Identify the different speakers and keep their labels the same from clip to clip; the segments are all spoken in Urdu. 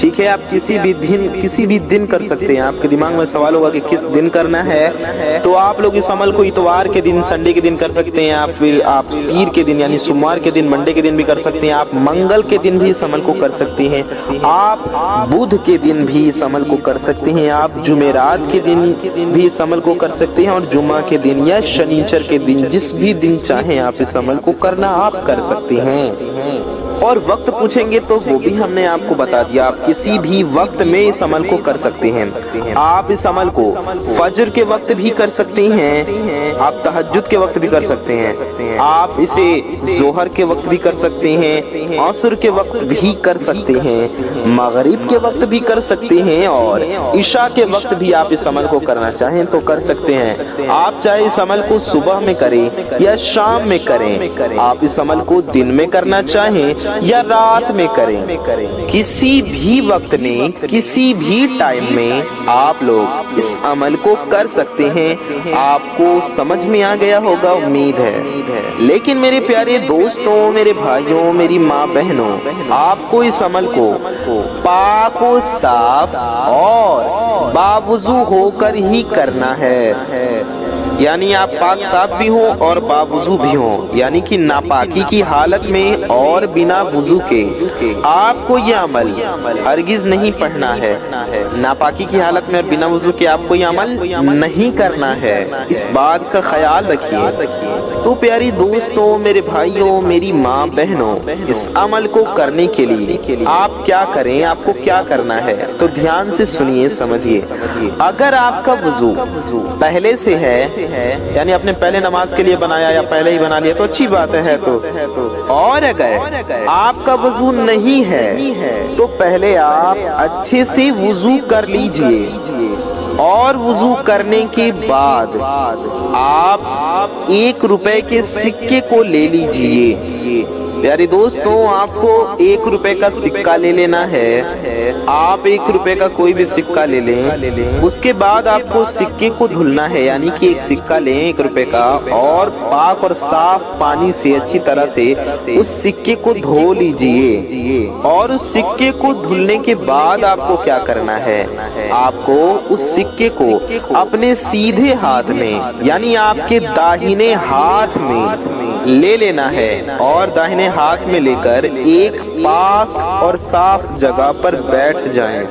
Speaker 1: ٹھیک ہے، آپ کسی بھی دن کر سکتے ہیں۔ آپ کے دماغ میں سوال ہوگا کہ کس دن کرنا ہے، تو آپ لوگ اس عمل کو اتوار کے دن، سنڈے کے دن کر سکتے ہیں، پھر آپ پیر کے دن یعنی سوموار کے دن، منڈے کے دن بھی کر سکتے ہیں، آپ منگل کے دن بھی اس عمل کو کر سکتے ہیں، آپ بدھ کے دن بھی اس عمل کو کر سکتے ہیں، آپ جمعرات کے دن بھی اس عمل کو کر سکتے ہیں، اور جمعہ کے دن یا شنیچر کے دن، جس بھی دن چاہیں آپ اس عمل کو کرنا آپ کر سکتے ہیں۔ اور وقت پوچھیں گے تو وہ بھی ہم نے آپ کو بتا دیا، آپ کسی بھی وقت میں اس عمل کو کر سکتے ہیں۔ آپ اس عمل کو فجر کے وقت بھی کر سکتے ہیں، آپ تہجد کے وقت بھی کر سکتے ہیں، آپ اسے ظہر کے وقت بھی کر سکتے ہیں، عصر کے وقت بھی کر سکتے ہیں، مغرب کے وقت بھی کر سکتے ہیں، اور عشاء کے وقت بھی آپ اس عمل کو کرنا چاہیں تو کر سکتے ہیں۔ آپ چاہے اس عمل کو صبح میں کریں یا شام میں کریں، آپ اس عمل کو دن میں کرنا چاہیں یا رات میں کریں، کسی بھی وقت میں، کسی بھی ٹائم میں آپ لوگ اس عمل کو کر سکتے ہیں۔ آپ کو سمجھ میں آ گیا ہوگا، امید ہے۔ لیکن میرے پیارے دوستوں، میرے بھائیوں، میری ماں بہنوں، آپ کو اس عمل کو پاک و صاف اور باوضو ہو کر ہی کرنا ہے، یعنی آپ پاک صاف بھی ہوں اور باوضو بھی ہوں، یعنی کہ ناپاکی کی حالت میں اور بنا وضو کے آپ کو یہ عمل ہرگز نہیں پڑھنا ہے۔ ناپاکی کی حالت میں بنا وضو کے آپ کو یہ عمل نہیں کرنا ہے، اس بات کا خیال رکھیے۔ تو پیاری دوستوں، میرے بھائیوں، میری ماں بہنوں، اس عمل کو کرنے کے لیے آپ کیا کریں، آپ کو کیا کرنا ہے، تو دھیان سے سنیے، سمجھیے۔ اگر آپ کا وضو پہلے سے ہے، یعنی اپنے پہلے نماز کے لیے بنایا یا پہلے ہی بنا لیا تو اچھی بات ہے، اور اگر آپ کا وضو نہیں ہے تو پہلے آپ اچھے سے وضو کر لیجئے، اور وضو کرنے کے بعد آپ 1 روپے کے سکے کو لے لیجئے۔ پیاری دوستوں، آپ کو 1 روپے کا سکہ لے لینا ہے، آپ 1 روپے کا کوئی بھی سکہ لے لیں، اس کے بعد آپ کو سکے کو دھلنا ہے، یعنی کہ ایک سکہ لیں 1 روپے کا، اور پاک اور صاف پانی سے اچھی طرح سے اس سکے کو دھو لیجئے، اور اس سکے کو دھلنے کے بعد آپ کو کیا کرنا ہے، آپ کو اس سکے کو اپنے سیدھے ہاتھ میں، یعنی آپ کے داہنے ہاتھ میں لے لینا ہے، اور داہنے ہاتھ میں لے کر ایک پاک اور صاف جگہ پر بیٹھ جائیں۔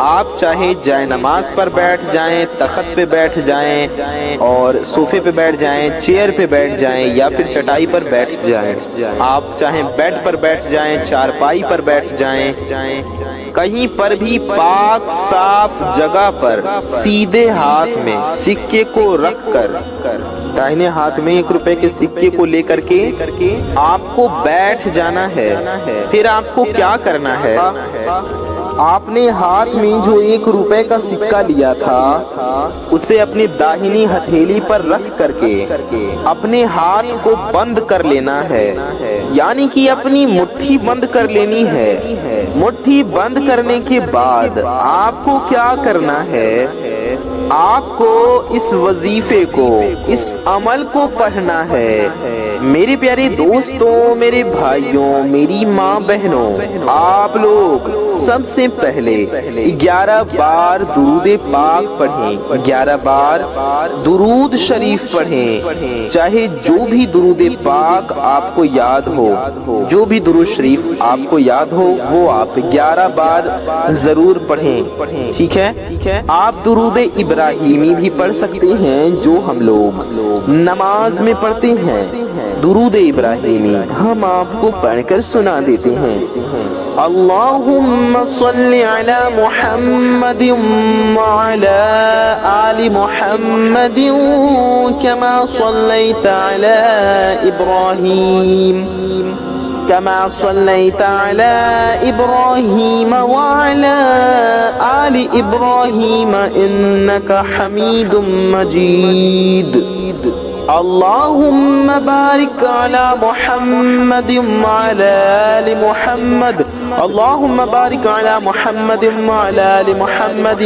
Speaker 1: آپ چاہے جائے نماز پر بیٹھ جائیں، تخت پہ بیٹھ جائیں، اور صوفے پہ بیٹھ جائیں، چیئر پہ بیٹھ جائیں، یا پھر چٹائی پر بیٹھ جائیں، آپ چاہیں بیڈ پر بیٹھ جائیں، چارپائی پر بیٹھ جائیں، کہیں پر بھی پاک صاف جگہ پر سیدھے ہاتھ میں سکے کو رکھ کر، داہنے ہاتھ میں 1 روپے کے سکے کو لے کر کے آپ کو بیٹھ جانا ہے۔ پھر آپ کو کیا کرنا ہے، آپ نے ہاتھ میں جو 1 روپے کا سکہ لیا تھا اسے اپنی داہنی ہتھیلی پر رکھ کر کے اپنے ہاتھ کو بند کر لینا ہے، یعنی کہ اپنی مٹھی بند کر لینی ہے۔ مٹھی بند کرنے کے بعد آپ کو کیا کرنا ہے، آپ کو اس وظیفے کو، اس عمل کو پڑھنا ہے۔ میرے پیارے دوستوں، میرے بھائیوں، میری ماں بہنوں، آپ لوگ سب سے پہلے 11 بار درود پاک پڑھیں، 11 بار درود شریف پڑھیں، چاہے جو بھی درود پاک آپ کو یاد ہو، جو بھی درود شریف آپ کو یاد ہو وہ آپ 11 بار ضرور پڑھیں، ٹھیک ہے۔ آپ درود ابراہیمی بھی پڑھ سکتے ہیں جو ہم لوگ نماز میں پڑھتے ہیں، درود ابراہیمی ہم آپ کو پڑھ کر سنا دیتے ہیں۔ اللہم صلی علی محمد وعلی آل محمد کما صلیت علی ابراہیم كما صليت على إبراهيم وعلى آل إبراهيم إنك حميد مجيد اللهم بارك على محمد وعلى آل محمد اللهم بارك على محمد وعلى آل محمد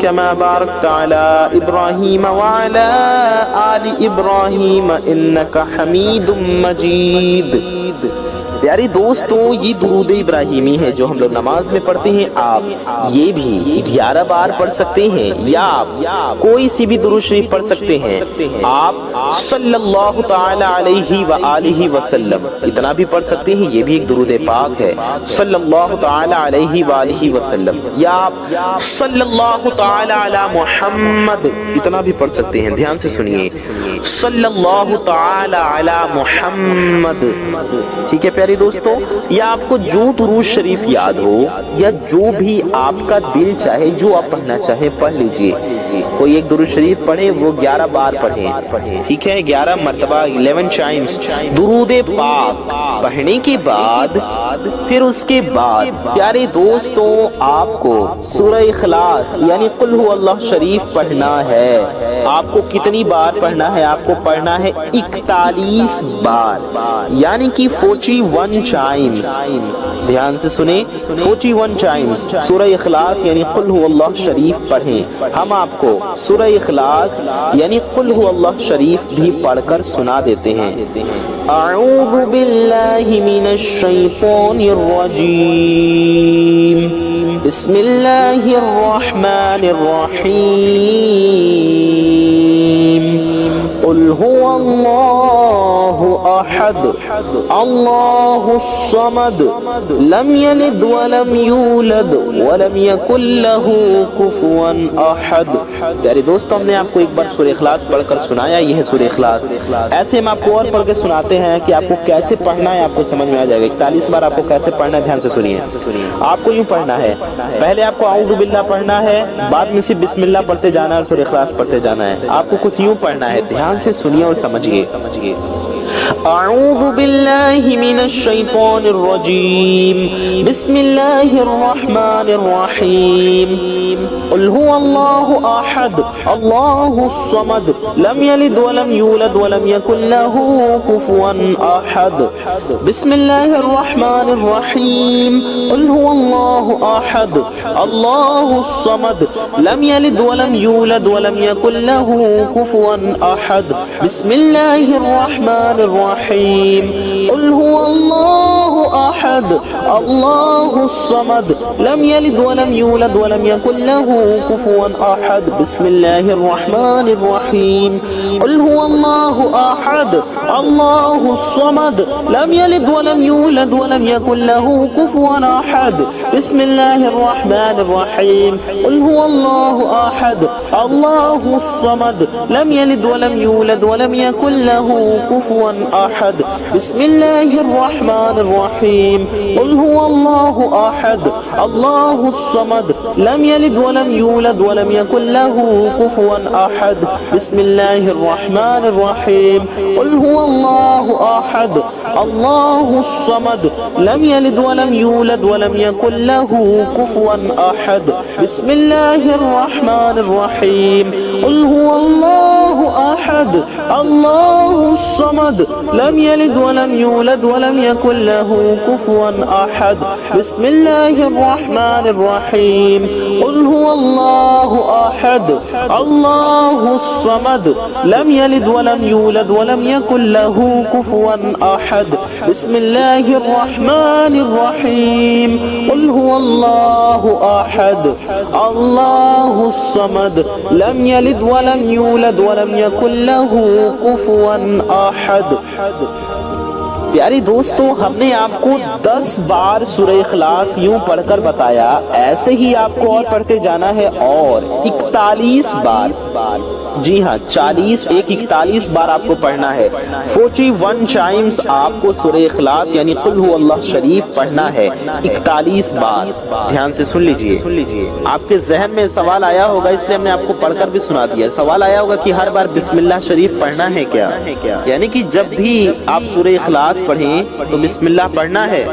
Speaker 1: كما باركت على إبراهيم وعلى آل إبراهيم إنك حميد مجيد پیارے دوستوں یہ درود ابراہیمی ہے جو ہم لوگ نماز میں پڑھتے ہیں، آپ یہ بھی 11 بار پڑھ سکتے ہیں، یا آپ کوئی سی بھی درود شریف پڑھ سکتے ہیں۔ آپ صلی اللہ تعالی علیہ وآلہ وسلم اتنا بھی پڑھ سکتے ہیں، یہ بھی ایک درود پاک ہے، صلی اللہ تعالی علیہ وآلہ وسلم، یا آپ صلی اللہ تعالی علی محمد اتنا بھی پڑھ سکتے ہیں۔ دھیان سے سنیے، صلی اللہ تعالی علی محمد، ٹھیک ہے پیارے دوستوں؟ یا آپ کو جو درود شریف یاد ہو یا جو بھی آپ کا دل چاہے، جو آپ پڑھنا چاہے پڑھ لیجئے۔ کوئی ایک درود شریف پڑھے، وہ 11 بار پڑھیں، ٹھیک ہے؟ 11 مرتبہ 11 ٹائمز درود پاک پڑھنے کے بعد پھر اس کے بعد پیارے دوستوں آپ کو سورہ اخلاص یعنی قل هو اللہ شریف پڑھنا ہے۔ آپ کو کتنی بار پڑھنا ہے؟ آپ کو پڑھنا ہے 41 بار، یعنی کہ 41 ٹائمز۔ دھیان سے سنیں، 41 ٹائمز سورہ اخلاص یعنی قل هو اللہ شریف پڑھیں۔ ہم آپ کو سورہ اخلاص یعنی قل هو اللہ شریف بھی پڑھ کر سنا دیتے ہیں۔ اعوذ باللہ من الشیطان الرجیم، بسم اللہ الرحمن الرحیم، قل هو اللہ احد اللہ الصمد لم یلد ولم یولد ولم یکن لہ کفوا احد۔ پیارے دوستوں ہم نے آپ کو ایک بار سورہ اخلاص پڑھ کر سنایا، یہ ہے سورہ اخلاص۔ ایسے ہم آپ کو اور پڑھ کے سناتے ہیں کہ آپ کو کیسے پڑھنا ہے، آپ کو سمجھ میں آ جائے گا۔ 41 بار آپ کو کیسے پڑھنا ہے، دھیان سے سنیے۔ آپ کو یوں پڑھنا ہے، پہلے آپ کو اعوذ باللہ پڑھنا ہے، بعد میں صرف بسم اللہ پڑھتے جانا ہے اور سورہ اخلاص پڑھتے جانا ہے۔ آپ کو کچھ یوں پڑھنا ہے، دھیان سے سنیے اور سمجھیے۔ اعوذ باللہ من الشیطان الرجیم، بسم اللہ الرحمن الرحیم، قل هو اللہ احد اللہ الصمد لم یلد ولم یولد ولم یکن لہ کفوا احد۔ بسم اللہ الرحمن الرحیم، قل هو اللہ احد اللہ الصمد لم یلد ولم یولد ولم یکن لہ کفوا احد۔ بسم اللہ الرحمن الرحیم، قل هو اللہ احد اللہ الصمد لم یلد ولم یولد ولم یکن لہ کفوا احد۔ بسم اللہ الرحمن الرحیم، قل هو اللہ احد اللہ الصمد لم یلد ولم یولد ولم یکن لہ کفوا احد۔ بسم اللہ الرحمن الرحیم، قل هو اللہ احد اللہ الصمد لم یلد ولم یولد ولم یکن لہ کفوا احد۔ بسم اللہ الرحمن الرحیم، قل هو اللہ احد اللہ الصمد لم یلد ولم یولد ولم یکن لہ کفوا احد۔ بسم اللہ الرحمن الرحیم، قل هو اللہ احد اللہ الصمد لم یلد ولم یولد ولم یکن لہ کفوا احد۔ بسم اللہ الرحمن الرحیم، قل هو اللہ احد اللہ الصمد لم یلد ولم یولد ولم یکن لہ کفوا احد۔ بسم اللہ الرحمن الرحیم، قل هو اللہ احد اللہ الصمد لم یلد ولم یولد ولم یکن لہ کفوا احد۔ بسم اللہ الرحمن الرحیم، قل هو اللہ احد اللہ الصمد لم یلد ولم یولد ولم یکن لہ کفوا احد۔ پیارے دوستوں ہم نے آپ کو 10 بار سورہ اخلاص یوں پڑھ کر بتایا، ایسے ہی آپ کو اور پڑھتے جانا ہے، اور 41 بار، جی ہاں 41 بار آپ کو پڑھنا ہے۔ 41 ٹائمز آپ کو سورہ اخلاص یعنی قل هو اللہ شریف پڑھنا ہے 41 بار۔ دھیان سے سن لیجئے۔ آپ کے ذہن میں سوال آیا ہوگا، اس لیے ہم نے آپ کو پڑھ کر بھی سنا دیا۔ سوال آیا ہوگا کہ ہر بار بسم اللہ شریف پڑھنا ہے کیا؟ یعنی کہ جب بھی آپ سورہ اخلاص پڑھیں تو بسم اللہ پڑھنا ہے؟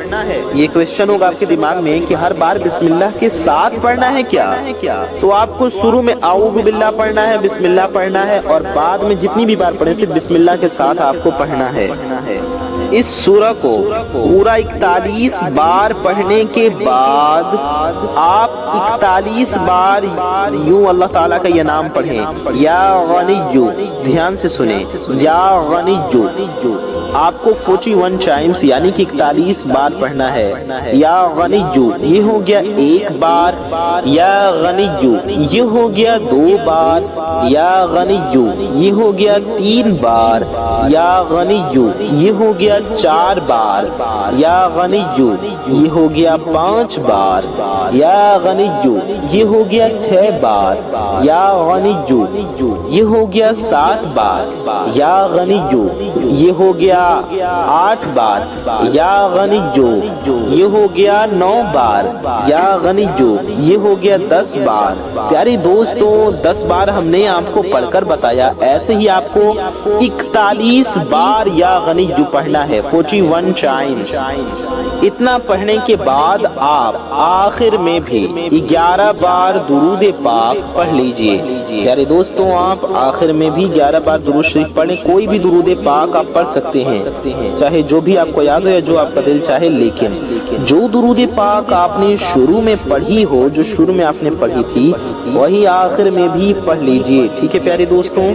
Speaker 1: یہ کوشچن ہوگا آپ کے دماغ میں کہ ہر بار بسم اللہ کے ساتھ پڑھنا ہے کیا؟ تو آپ کو شروع میں اعوذ باللہ پڑھنا ہے، بسم اللہ پڑھنا ہے، اور بعد میں جتنی بھی بار پڑھیں صرف بسم اللہ کے ساتھ آپ کو پڑھنا ہے۔ اس سورہ کو پورا 41 بار پڑھنے کے بعد آپ 41 بار یوں اللہ تعالیٰ کا یہ نام پڑھیں، یا غنیّو، دھیان سے سنیں، یا غنیّو، آپ کو 41 ٹائمز یعنی کہ 41 بار پڑھنا ہے۔ یا غنیّو یہ ہو گیا 1 بار، یا غنیّو یہ ہو گیا 2 بار، یا غنیّو یہ ہو گیا 3 بار، یا غنیّو یہ ہو گیا 4 بار، یا غنیّو یہ ہو گیا 5 بار، یا غنیّو یہ ہو گیا 6 بار، یا غنیّو یہ ہو گیا 7 بار، یا غنیّو یہ ہو گیا 8 بار، یا غنیّو یہ ہو گیا 9 بار، یا غنیّو یہ ہو گیا 10 بار۔ پیارے دوستوں 10 بار ہم نے آپ کو پڑھ کر بتایا، ایسے ہی آپ کو 41 بار یا غنیّو پڑھنا ہے، 41 ٹائمز۔ اتنا پڑھنے کے بعد آپ آخر میں بھی 11 بار درود پاک پڑھ لیجئے۔ پیارے دوستوں آپ آخر میں بھی 11 بار درود شریف پڑھیں، کوئی بھی درود پاک آپ پڑھ سکتے ہیں، چاہے جو بھی آپ کو یاد ہو یا جو آپ کا دل چاہے، لیکن جو درود پاک آپ نے شروع میں پڑھی ہو، جو شروع میں آپ نے پڑھی تھی، وہی آخر میں بھی پڑھ لیجئے، ٹھیک ہے پیارے دوستوں؟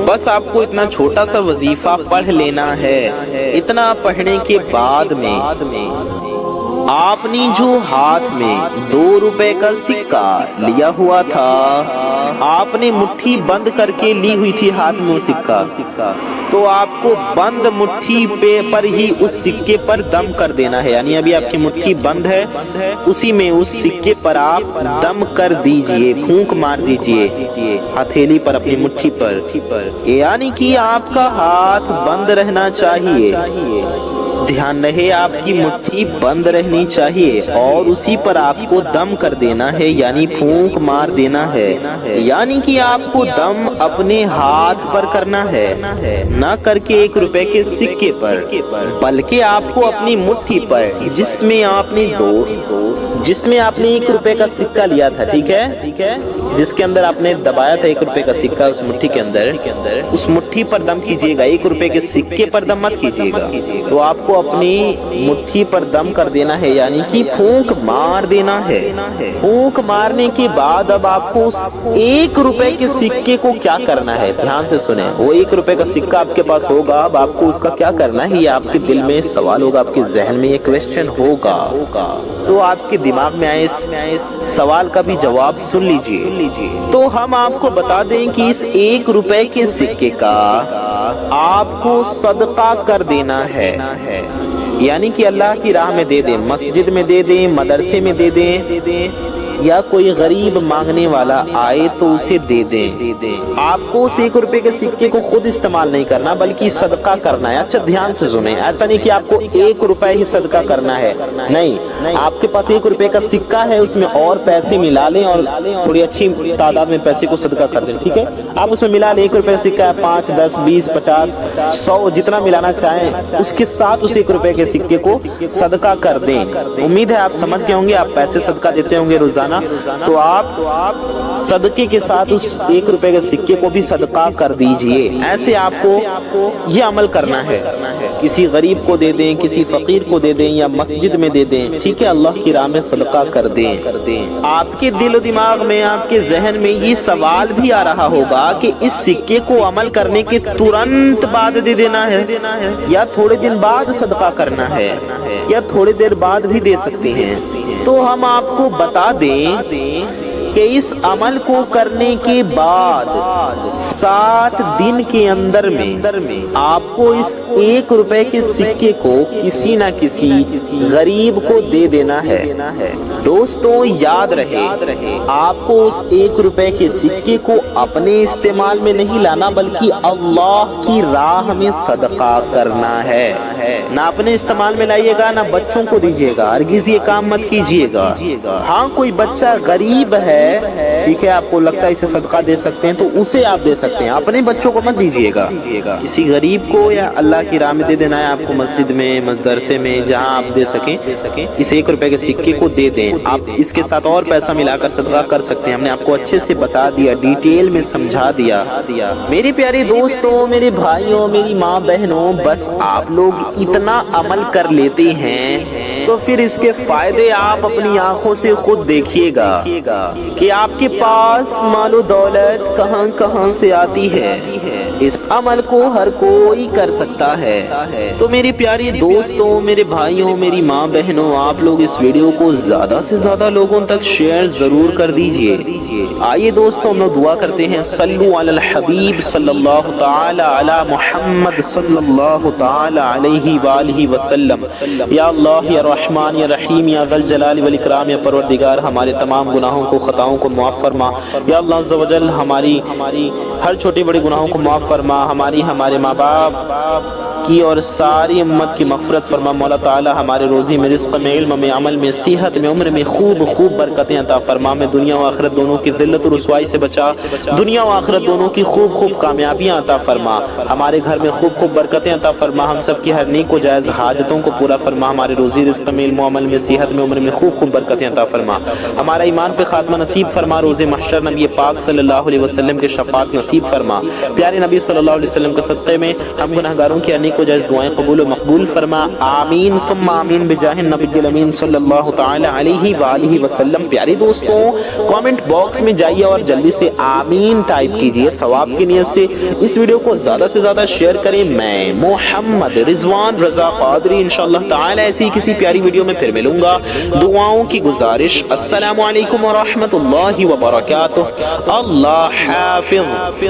Speaker 1: بس آپ کو اتنا چھوٹا سا وظیفہ پڑھ لینا ہے۔ اتنا پڑھنے کے بعد میں آپ نے جو ہاتھ میں 2 روپے کا سکہ لیا ہوا تھا، آپ نے مٹھی بند کر کے لی ہوئی تھی ہاتھ میں وہ سکہ، تو آپ کو بند مٹھی پر ہی اس سکے پر دم کر دینا ہے، یعنی ابھی آپ کی مٹھی بند ہے، اسی میں اس سکے پر آپ دم کر دیجئے، پھونک مار دیجئے ہتھیلی پر، اپنی مٹھی پر، یعنی کہ آپ کا ہاتھ بند رہنا چاہیے، دھیان رہے آپ کی مٹھی بند رہنی چاہیے، اور اسی پر آپ کو دم کر دینا ہے، یعنی پھونک مار دینا ہے، یعنی کہ آپ کو دم اپنے ہاتھ پر کرنا ہے، نہ کر کے 1 روپے کے سکے پر، بلکہ آپ کو اپنی مٹھی پر جس میں آپ نے 1 روپے کا سکہ لیا تھا، ٹھیک ہے، جس کے اندر آپ نے دبایا تھا 1 روپے کا سکہ، اس مٹھی کے اندر، اس مٹھی پر دم کیجئے گا، 1 روپے کے سکے پر دم مت کیجئے گا، تو آپ کو اپنی مٹھی پر دم کر دینا ہے، یعنی کہ پھونک مار دینا ہے۔ پھونک مارنے کے بعد اب آپ کو اس 1 روپے کے سکے کو کیا کرنا ہے، دھیان سے سنیں، وہ 1 روپے کا سکہ آپ کے پاس ہوگا، اب آپ کو اس کا کیا کرنا ہے، یہ آپ کے دل میں سوال ہوگا، آپ کے ذہن میں یہ کویسچن ہوگا، تو آپ کے دماغ میں آئے اس سوال کا بھی جواب سن لیجئے۔ تو ہم آپ کو بتا دیں کہ اس 1 روپے کے سکے کا آپ کو صدقہ کر دینا ہے، یعنی کہ اللہ کی راہ میں دے دیں، مسجد میں دے دیں، مدرسے میں دے دیں، یا کوئی غریب مانگنے والا آئے تو اسے دے دیں۔ آپ کو اس 1 روپے کے سکے کو خود استعمال نہیں کرنا بلکہ صدقہ کرنا ہے۔ اچھا دھیان سے سنیں، ایسا نہیں کہ آپ کو 1 روپے ہی صدقہ کرنا ہے، نہیں، آپ کے پاس 1 روپے کا سکہ ہے، اس میں اور پیسے ملا لیں اور تھوڑی اچھی تعداد میں پیسے کو صدقہ کر دیں، ٹھیک ہے، آپ اس میں ملا لیں، 1 روپے کا سکہ ہے، 5 10 20 50 100 جتنا ملانا چاہیں، اس کے ساتھ اس 1 روپے کے سکے کو صدقہ کر دیں۔ امید ہے آپ سمجھ گئے ہوں گے، آپ پیسے صدقہ دیتے ہوں گے روزانہ، تو آپ صدقے کے ساتھ اس 1 روپے کے سکے کو بھی صدقہ کر دیجئے۔ ایسے آپ کو یہ عمل کرنا ہے، کسی غریب کو دے دیں، کسی فقیر کو دے دیں، یا مسجد میں دے دیں، ٹھیک ہے، اللہ کی راہ میں صدقہ کر دیں۔ آپ کے دل و دماغ میں، آپ کے ذہن میں یہ سوال بھی آ رہا ہوگا کہ اس سکے کو عمل کرنے کے ترنت بعد دے دینا ہے، یا تھوڑے دن بعد صدقہ کرنا ہے، یا تھوڑی دیر بعد بھی دے سکتے ہیں۔ تو ہم آپ کو بتا دیں کہ اس عمل کو کرنے کے بعد 7 دن کے اندر میں آپ کو اس 1 روپے کے سکے کو کسی نہ کسی غریب کو دے دینا ہے۔ دوستوں یاد رہے، آپ کو اس 1 روپے کے سکے کو اپنے استعمال میں نہیں لانا بلکہ اللہ کی راہ میں صدقہ کرنا ہے، نہ اپنے استعمال میں لائیے گا، نہ بچوں کو دیجیے گا، ہرگز یہ کام مت کیجیے گا۔ ہاں کوئی بچہ غریب ہے ہے، ٹھیک ہے، آپ کو لگتا ہے اسے صدقہ دے سکتے ہیں تو اسے آپ دے سکتے ہیں، اپنے بچوں کو مت دیجیے گا، کسی غریب کو یا اللہ کی راہ میں دے دینا ہے آپ کو، مسجد میں، مدرسے میں، جہاں آپ دے سکیں، اس 1 روپے کے سکے کو دے دیں، آپ اس کے ساتھ اور پیسہ ملا کر صدقہ کر سکتے ہیں۔ ہم نے آپ کو اچھے سے بتا دیا، ڈیٹیل میں سمجھا دیا۔ میری پیاری دوستوں، میرے بھائیوں، میری ماں بہنوں، بس آپ لوگ اتنا عمل کر لیتے ہیں تو پھر اس کے فائدے آپ اپنی آنکھوں سے خود دیکھیے گا کہ آپ کے پاس مال و دولت کہاں کہاں سے آتی ہے۔ اس عمل کو ہر کوئی کر سکتا ہے۔ تو میری پیاری دوستوں، میرے بھائیوں، میری ماں بہنوں، آپ لوگ اس ویڈیو کو زیادہ سے زیادہ لوگوں تک شیئر ضرور کر دیجئے۔ آئیے دوستوں، ہم لوگ دعا کرتے ہیں، صلو علی الحبیب صلی اللہ تعالی علی محمد صلی اللہ تعالی علیہ وآلہ وسلم۔ یا اللہ، یا رحمان، یا رحیم، یا ذی الجلال والاکرام، یا پروردگار، ہمارے تمام گناہوں کو، خطاؤں کو معاف فرما۔ یا اللہ عز و جل، ہماری ہر چھوٹی بڑی گناہوں کو معاف فرما، ہمارے ماں باپ کی اور ساری امت کی مغفرت فرما۔ مولا تعالی ہمارے روزی میں، رزق میں، علم میں، عمل میں، صحت میں، عمر میں خوب خوب برکتیں عطا فرما۔ میں دنیا و آخرت دونوں کی ذلت و رسوائی سے بچا، دنیا و آخرت دونوں کی خوب خوب کامیابیاں عطا فرما۔ ہمارے گھر میں خوب خوب برکتیں عطا فرما، ہم سب کی ہر نیک و جائز حاجتوں کو پورا فرما۔ ہمارے روزی رزق میں، علم و عمل میں، صحت میں، عمر میں خوب خوب برکتیں عطا فرما۔ ہمارا ایمان پہ خاتمہ نصیب فرما، روز محشر نبی پاک صلی اللہ علیہ وسلم کے شفاعت نصیب فرما۔ پیارے نبی صلی اللہ علیہ وسلم کے صدقے میں ہم گناہگاروں کی انیک و جائز دعائیں قبول و مقبول فرما۔ آمین ثم آمین بجاہ النبی الامین صلی اللہ تعالی علیہ وآلہ وسلم۔ پیارے دوستوں، کامنٹ باکس میں جائیے اور جلدی سے آمین ٹائپ کیجئے، ثواب کی نیت سے اس ویڈیو کو زیادہ سے زیادہ شیئر کریں۔ میں محمد رضوان رضا قادری انشاءاللہ تعالی ایسی کسی پیاری ویڈیو میں پھر ملوں گا۔ دعاؤں کی گزارش، السلام علیکم ورحمۃ اللہ وبرکاتہ۔ اللہ حافظ۔